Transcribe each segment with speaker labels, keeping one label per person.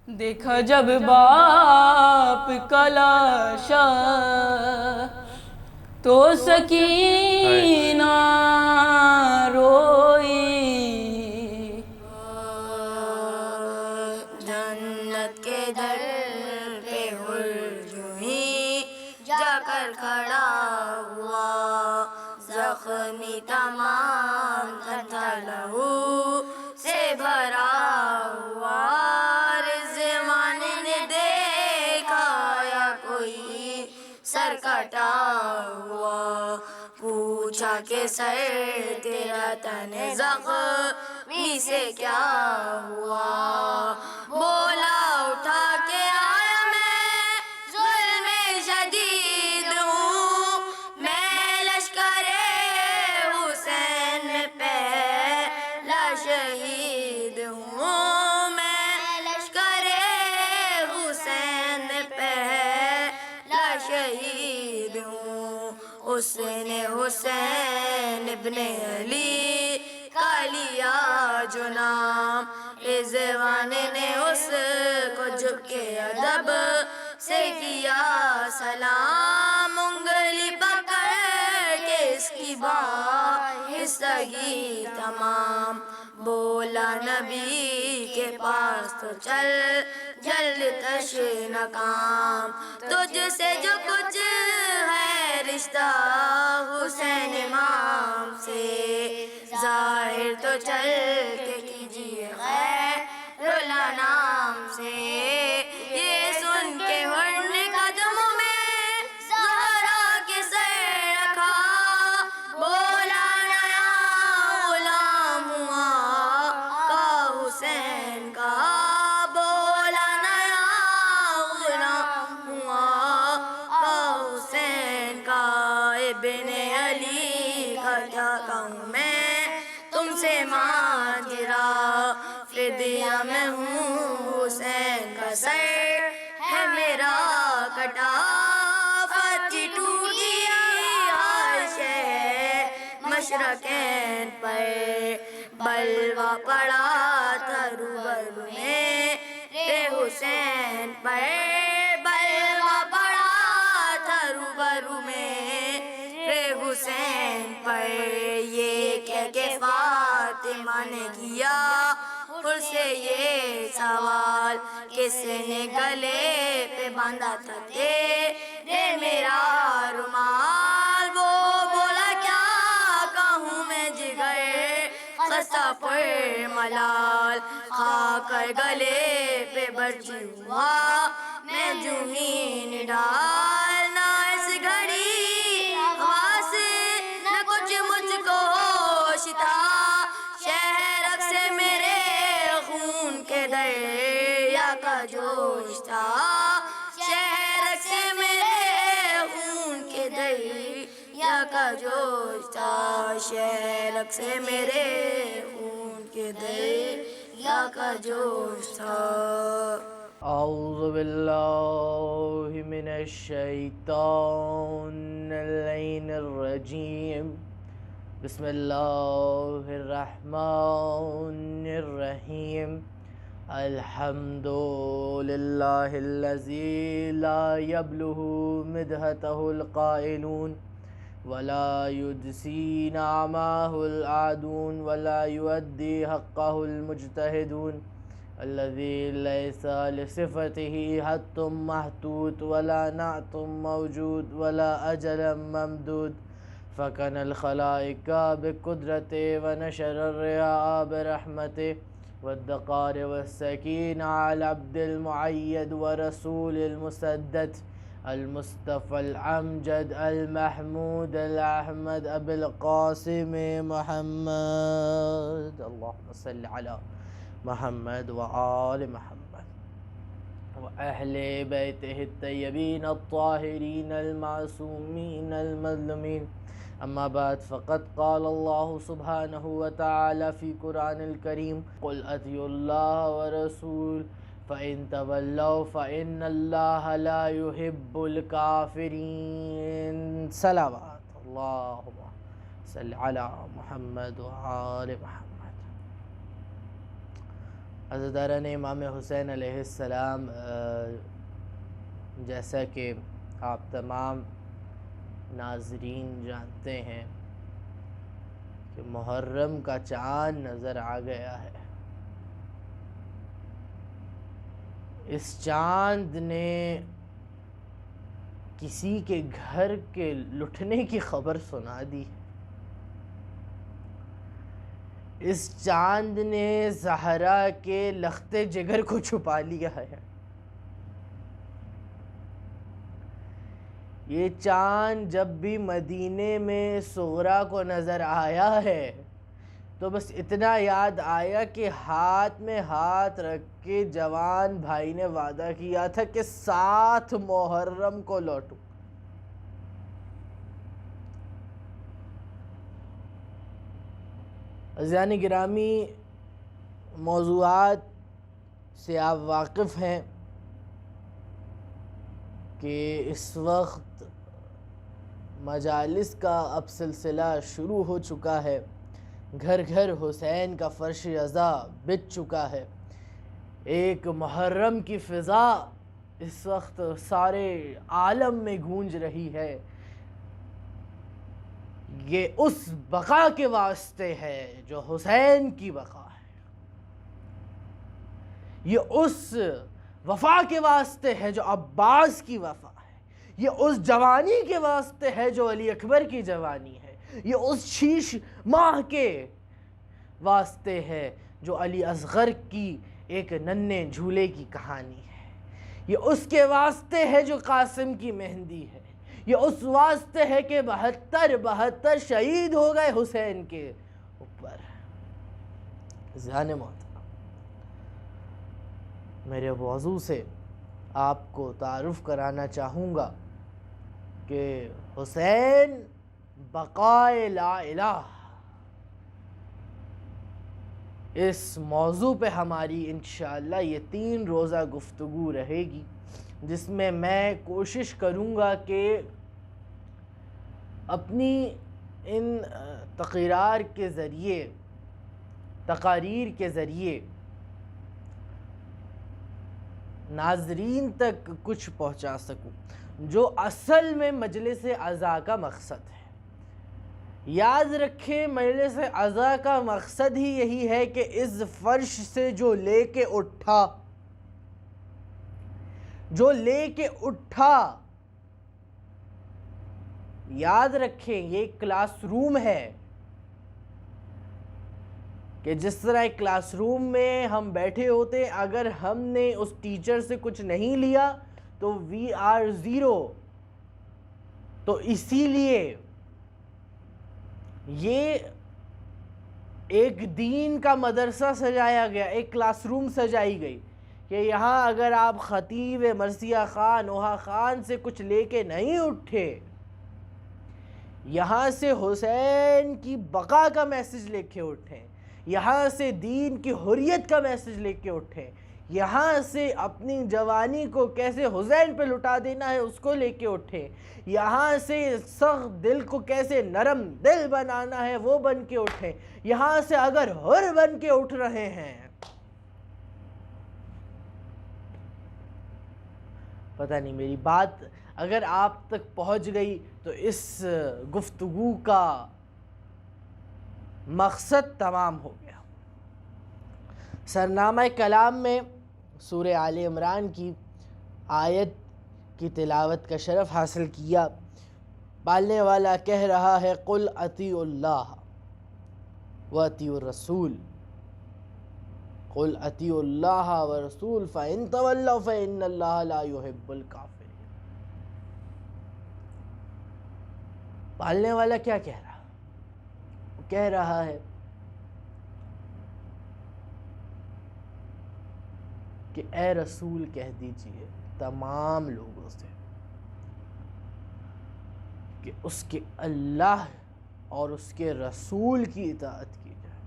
Speaker 1: دیکھا جب باپ کا لاشا تو سکینہ روئی،
Speaker 2: جنت کے در پہ ہی جا کر کھڑا ہوا، زخمی تمام تھا لہو سے بھرا ہوا، رضوان نے دیکھا یا کوئی سر کٹا ہوا، پوچھا کہ سر تیرا تن زخمی سے کیا ہوا، بولا اٹھا کے آیا میں ظلم شدید ہوں، میں لشکر حسین میں پہلا شہید ہوں، میں لشکر حسین میں پہلا شہید ہوں، اس نے حسین ابن علی کا لیا جو نام، رضوان نے اس کو جھک کے ادب سے کیا سلام، انگلی پکڑ کے اس کی باہستگی تمام، بولا نبی کے پاس تو چل جلد تشنہ کام، تجھ سے جو کچھ ہے رشتہ حسین امام سے، ظاہر تو چل کے کیجیے خیر الانام سے، یہ سن کے ہر نے قدموں میں زہرا کے سر رکھا، بولا نیا غلام ہوا کا حسین کا، بولا نیا غلام ہوا کا حسین کا، ابن علی کا کیا کہوں میں تم سے ماجرا، فدیہ میں ہوں حسین کا سر ہے میرا کٹا، فتح ٹوٹی عرش مشرقین پر، بلوا پڑا تھا روبرو میرے حسین پر، بلوا پڑا تھا روبرو میرے حسین پر، یہ کہہ کے فاطمہ نے کیا خود سے یہ سوال، کس نے گلے پہ باندھا تھا تیرے میرا رومال، وہ بولا کیا کہوں میں جگر خستہ پر ملال، کھا کر گلے پہ برچی ہوا میں جو ہی نڈال، نہ اس گھڑی ہوا سے نہ کچھ مجھ کو ہوش تھا، شہرک سے میرے خون کے دریا کا جوش تھا، شہرک سے میرے خون کے دریا کا جوش تھا، شہرک سے میرے خون کے دریا کا جوش تھا۔
Speaker 3: اعوذ باللہ من الشیطان اللعین الرجیم، بسم اللہ الرحمن الرحیم، الحمد للہ الذی لا یبلغ مدحتہ القائلون ولا یدسی نعماہ العادون ولا یؤدی حقہ المجتہدون، الذي ليس لصفته حد محدود ولا نعت موجود ولا أجل ممدود، فكان الخلائق بقدرته ونشر الرياء برحمته، والدقار والسكين على العبد المعيد ورسول المسدد المصطفى الأمجد المحمود الأحمد أبي القاسم محمد، اللهم صل على محمد وآل محمد وأهل بيته الطيبين الطاهرين المعصومين المظلومين، أما بعد، فقد قال الله سبحانه وتعالى في قرآن الكريم: قل أطيعوا الله ورسوله فإن تولوا فإن الله لا يحب الكافرين، صلوات اللهم صل على محمد وآل محمد۔ عزیزان امام حسین علیہ السلام، جیسا کہ آپ تمام ناظرین جانتے ہیں کہ محرم کا چاند نظر آ گیا ہے۔ اس چاند نے کسی کے گھر کے لٹنے کی خبر سنا دی۔ اس چاند نے زہرا کے لخت جگر کو چھپا لیا ہے۔ یہ چاند جب بھی مدینے میں صغرا کو نظر آیا ہے تو بس اتنا یاد آیا کہ ہاتھ میں ہاتھ رکھ کے جوان بھائی نے وعدہ کیا تھا کہ 7 محرم کو لوٹوں۔ عزیزان گرامی، موضوعات سے آپ واقف ہیں کہ اس وقت مجالس کا اب سلسلہ شروع ہو چکا ہے۔ گھر گھر حسین کا فرش عزا بچ چکا ہے۔ ایک محرم کی فضا اس وقت سارے عالم میں گونج رہی ہے۔ یہ اس بقا کے واسطے ہے جو حسین کی بقا ہے۔ یہ اس وفا کے واسطے ہے جو عباس کی وفا ہے۔ یہ اس جوانی کے واسطے ہے جو علی اکبر کی جوانی ہے۔ یہ اس 6 ماہ کے واسطے ہے جو علی اصغر کی ایک ننھے جھولے کی کہانی ہے۔ یہ اس کے واسطے ہے جو قاسم کی مہندی ہے۔ یہ اس واسطے ہے کہ 72 شہید ہو گئے حسین کے اوپر۔ ذہن محترم، میرے موضوع سے آپ کو تعارف کرانا چاہوں گا کہ حسین بقائے لا الہ، اس موضوع پہ ہماری انشاءاللہ یہ 3 روزہ گفتگو رہے گی، جس میں میں کوشش کروں گا کہ اپنی ان تقاریر کے ذریعے ناظرین تک کچھ پہنچا سکوں جو اصل میں مجلس عزا کا مقصد ہے۔ یاد رکھیں، مجلس عزا کا مقصد ہی یہی ہے کہ اس فرش سے جو لے کے اٹھا، یاد رکھیں یہ ایک کلاس روم ہے کہ جس طرح ایک کلاس روم میں ہم بیٹھے ہوتے، اگر ہم نے اس ٹیچر سے کچھ نہیں لیا تو we are 0۔ تو اسی لیے یہ ایک دین کا مدرسہ سجایا گیا، ایک کلاس روم سجائی گئی کہ یہاں اگر آپ خطیب مرثیہ خان اوہا خان سے کچھ لے کے نہیں اٹھے، یہاں سے حسین کی بقا کا میسج لے کے اٹھیں، یہاں سے دین کی حریت کا میسج لے کے اٹھیں، یہاں سے اپنی جوانی کو کیسے حسین پہ لٹا دینا ہے اس کو لے کے اٹھیں، یہاں سے سخت دل کو کیسے نرم دل بنانا ہے وہ بن کے اٹھیں، یہاں سے اگر حر بن کے اٹھ رہے ہیں۔ پتہ نہیں میری بات اگر آپ تک پہنچ گئی تو اس گفتگو کا مقصد تمام ہو گیا۔ سرنامہ کلام میں سورہ آل عمران کی آیت کی تلاوت کا شرف حاصل کیا۔ پالنے والا کہہ رہا ہے قل اطیعوا اللہ واطیعوا الرسول، قل اطیعوا اللہ ورسول فإن تولوا فإن اللہ لا يحب الکافرین۔ پالنے والا کیا کہہ رہا؟ وہ کہہ رہا ہے کہ اے رسول کہہ دیجئے تمام لوگوں سے کہ اس کے اللہ اور اس کے رسول کی اطاعت کی جائے۔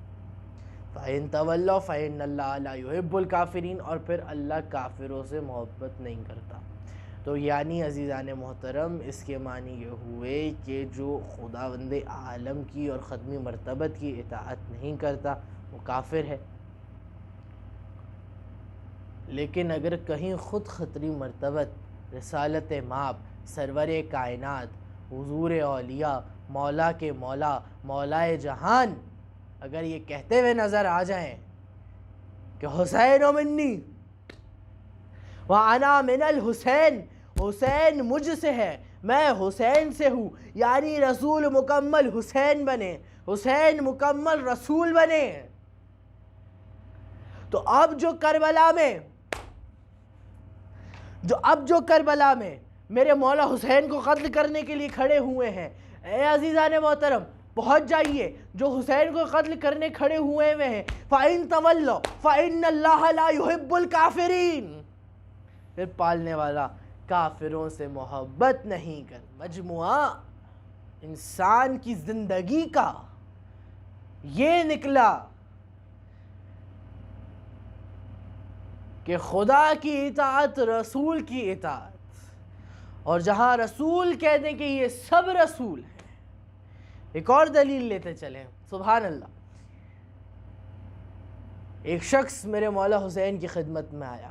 Speaker 3: فَإِن تَوَلَّوْا فَإِنَّ اللَّهَ لَا يُحِبُّ الْكَافِرِينَ، اور پھر اللہ کافروں سے محبت نہیں کرتا۔ تو یعنی عزیزان محترم، اس کے معنی یہ ہوئے کہ جو خداوند عالم کی اور ختمی مرتبت کی اطاعت نہیں کرتا وہ کافر ہے۔ لیکن اگر کہیں خود خطری مرتبت رسالت مآب سرور کائنات حضور اولیاء مولا کے مولا مولائے جہان اگر یہ کہتے ہوئے نظر آ جائیں کہ حسین منی وَأَنَا مِنَ الْحُسَین، حسین مجھ سے ہے، میں حسین سے ہوں، یعنی رسول مکمل حسین بنے، حسین مکمل رسول بنے، تو اب جو کربلا میں میرے مولا حسین کو قتل کرنے کے لیے کھڑے ہوئے ہیں، اے عزیزان محترم پہنچ جائیے، جو حسین کو قتل کرنے کھڑے ہوئے ہیں، فَإِن تَوَلَّوْا فَإِنَّ اللَّهَ لَا يُحِبُّ الْكَافِرِينَ، پھر پالنے والا کافروں سے محبت نہیں کر۔ مجموعہ انسان کی زندگی کا یہ نکلا کہ خدا کی اطاعت، رسول کی اطاعت، اور جہاں رسول کہہ دیں کہ یہ سب رسول ہیں۔ ایک اور دلیل لیتے چلیں، سبحان اللہ۔ ایک شخص میرے مولا حسین کی خدمت میں آیا،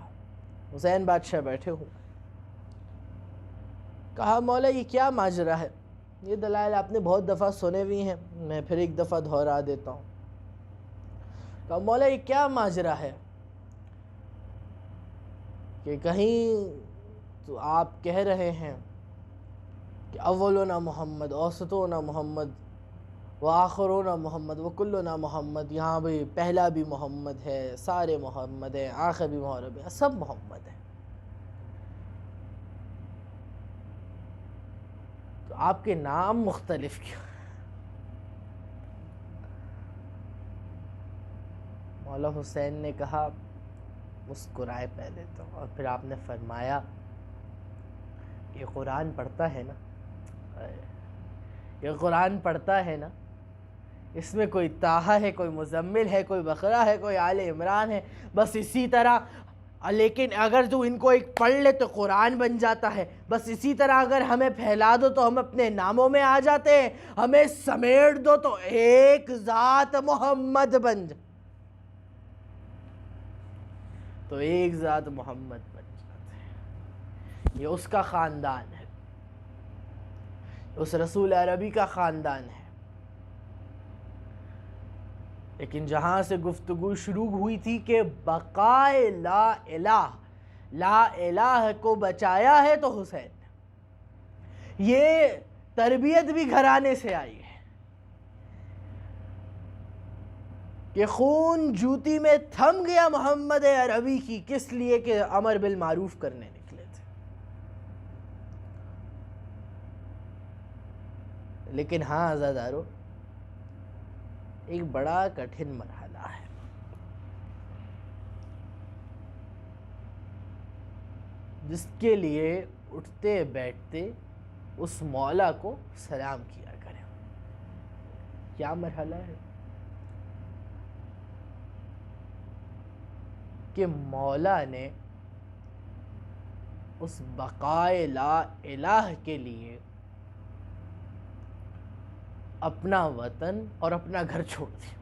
Speaker 3: حسین بادشاہ بیٹھے ہوں، کہا مولا یہ کیا ماجرا ہے؟ یہ دلائل آپ نے بہت دفعہ سنے بھی ہیں، میں پھر ایک دفعہ دہرا دیتا ہوں۔ کہا مولا یہ کیا ماجرا ہے کہ کہیں تو آپ کہہ رہے ہیں کہ اولنا محمد، اوسطونا محمد، وآخرونا محمد، وکلنا محمد، یہاں بھی پہلا بھی محمد ہے، سارے محمد ہیں، آخر بھی محمد ہے، سب محمد ہیں، تو آپ کے نام مختلف کیوں؟ مولا حسین نے کہا، مسکرائے پہلے تو، اور پھر آپ نے فرمایا یہ قرآن پڑھتا ہے نا، یہ قرآن پڑھتا ہے نا، اس میں کوئی طٰہٰ ہے، کوئی مزمل ہے، کوئی بقرہ ہے، کوئی آل عمران ہے، بس اسی طرح، لیکن اگر تو ان کو ایک پڑھ لے تو قرآن بن جاتا ہے، بس اسی طرح اگر ہمیں پھیلا دو تو ہم اپنے ناموں میں آ جاتے ہیں، ہمیں سمیٹ دو تو ایک ذات محمد بن جاتے، تو ایک ذات محمد بن جاتے ہیں۔ یہ اس کا خاندان ہے، اس رسول عربی کا خاندان ہے۔ لیکن جہاں سے گفتگو شروع ہوئی تھی کہ بقائے لا الہ کو بچایا ہے تو حسین نے، یہ تربیت بھی گھرانے سے آئی ہے کہ خون جوتی میں تھم گیا محمد عربی کی، کس لیے کہ امر بالمعروف کرنے نکلے تھے۔ لیکن ہاں عزادارو، ایک بڑا کٹھن مرحلہ ہے، جس کے لیے اٹھتے بیٹھتے اس مولا کو سلام کیا کریں۔ کیا مرحلہ ہے؟ کہ مولا نے اس بقائے لا الہ کے لیے اپنا وطن اور اپنا گھر چھوڑ دیا۔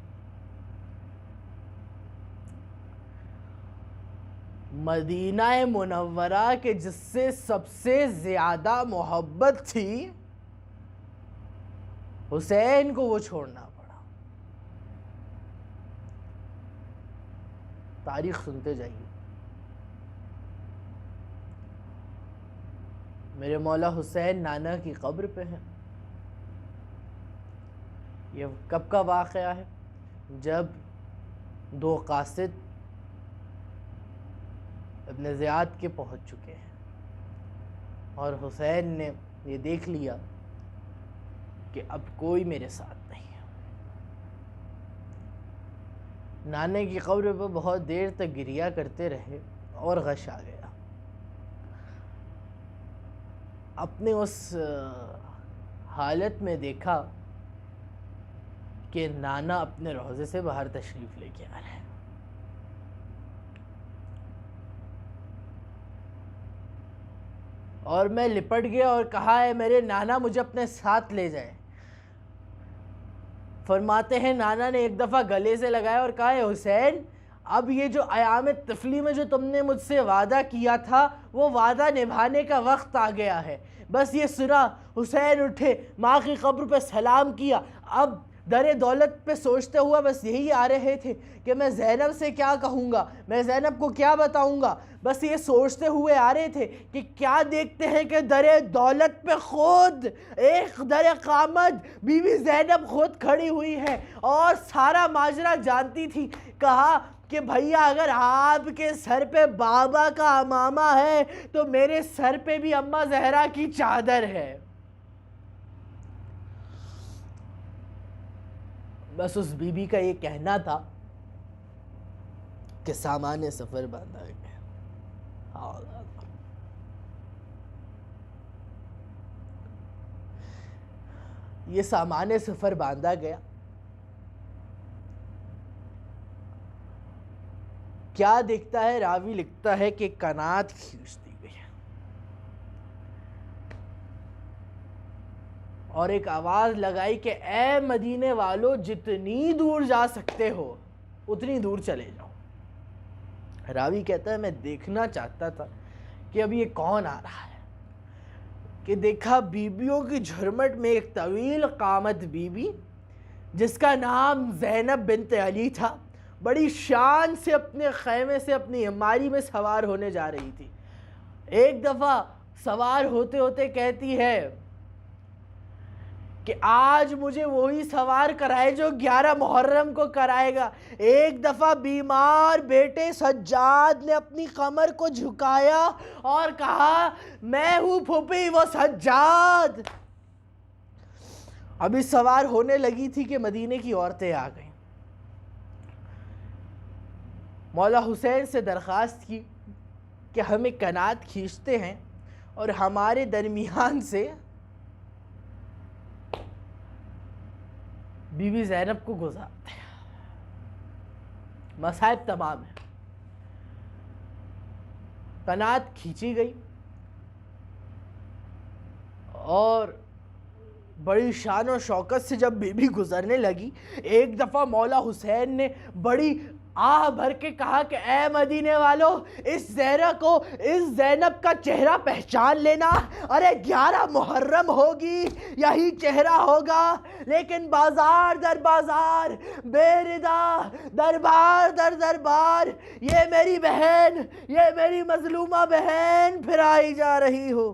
Speaker 3: مدینہ منورہ کے جس سے سب سے زیادہ محبت تھی، حسین کو وہ چھوڑنا پڑا۔ تاریخ سنتے جائیے۔ میرے مولا حسین نانا کی قبر پہ ہیں۔ یہ کب کا واقعہ ہے؟ جب دو قاصد ابن زیاد کے پہنچ چکے ہیں اور حسین نے یہ دیکھ لیا کہ اب کوئی میرے ساتھ نہیں ہے۔ نانے کی قبر پہ بہت دیر تک گریہ کرتے رہے اور غش آ گیا۔ اپنے اس حالت میں دیکھا کہ نانا اپنے روضے سے باہر تشریف لے کے آ رہے ہیں۔ اور میں لپٹ گیا اور کہا ہے میرے نانا مجھے اپنے ساتھ لے جائے۔ فرماتے ہیں نانا نے ایک دفعہ گلے سے لگایا اور کہا ہے حسین اب یہ جو ایام طفلی میں جو تم نے مجھ سے وعدہ کیا تھا وہ وعدہ نبھانے کا وقت آ گیا ہے. بس یہ سنا حسین اٹھے, ماں کی قبر پہ سلام کیا. اب در دولت پہ سوچتے ہوا بس یہی آ رہے تھے کہ میں زینب سے کیا کہوں گا, میں زینب کو کیا بتاؤں گا. بس یہ سوچتے ہوئے آ رہے تھے کہ کیا دیکھتے ہیں کہ در دولت پہ خود ایک در قامت بی بی زینب خود کھڑی ہوئی ہے اور سارا ماجرا جانتی تھی. کہا کہ بھیا اگر آپ کے سر پہ بابا کا امامہ ہے تو میرے سر پہ بھی اماں زہرا کی چادر ہے. بس اس بی بی کا یہ کہنا تھا کہ سامان سفر باندھا گیا. یہ سامان سفر باندھا گیا. کیا دیکھتا ہے, راوی لکھتا ہے کہ کنات کھینچ دی گئی اور ایک آواز لگائی کہ اے مدینے والو جتنی دور جا سکتے ہو اتنی دور چلے جاؤ. راوی کہتا ہے میں دیکھنا چاہتا تھا کہ اب یہ کون آ رہا ہے, کہ دیکھا بیبیوں کی جھرمٹ میں ایک طویل قامت بی بی جس کا نام زینب بنت علی تھا, بڑی شان سے اپنے خیمے سے اپنی ہماری میں سوار ہونے جا رہی تھی. ایک دفعہ سوار ہوتے ہوتے کہتی ہے کہ آج مجھے وہی سوار کرائے جو 11 محرم کو کرائے گا. ایک دفعہ بیمار بیٹے سجاد نے اپنی کمر کو جھکایا اور کہا میں ہوں پھوپھی وہ سجاد. ابھی سوار ہونے لگی تھی کہ مدینے کی عورتیں آ گئیں. مولا حسین سے درخواست کی کہ ہمیں کنات کھینچتے ہیں اور ہمارے درمیان سے بی بی زینب کو گزارتے ہیں. مصائب تمام ہیں. کنات کھینچی گئی اور بڑی شان و شوکت سے جب بی بی گزرنے لگی, ایک دفعہ مولا حسین نے بڑی آہ بھر کے کہا کہ اے مدینے والو اس زہرا کو, اس زینب کا چہرہ پہچان لینا. ارے 11 محرم ہوگی یہی چہرہ ہوگا, لیکن بازار در بازار, بے ردا, دربار در دربار یہ میری بہن, یہ میری مظلومہ بہن پھرائی جا رہی ہو.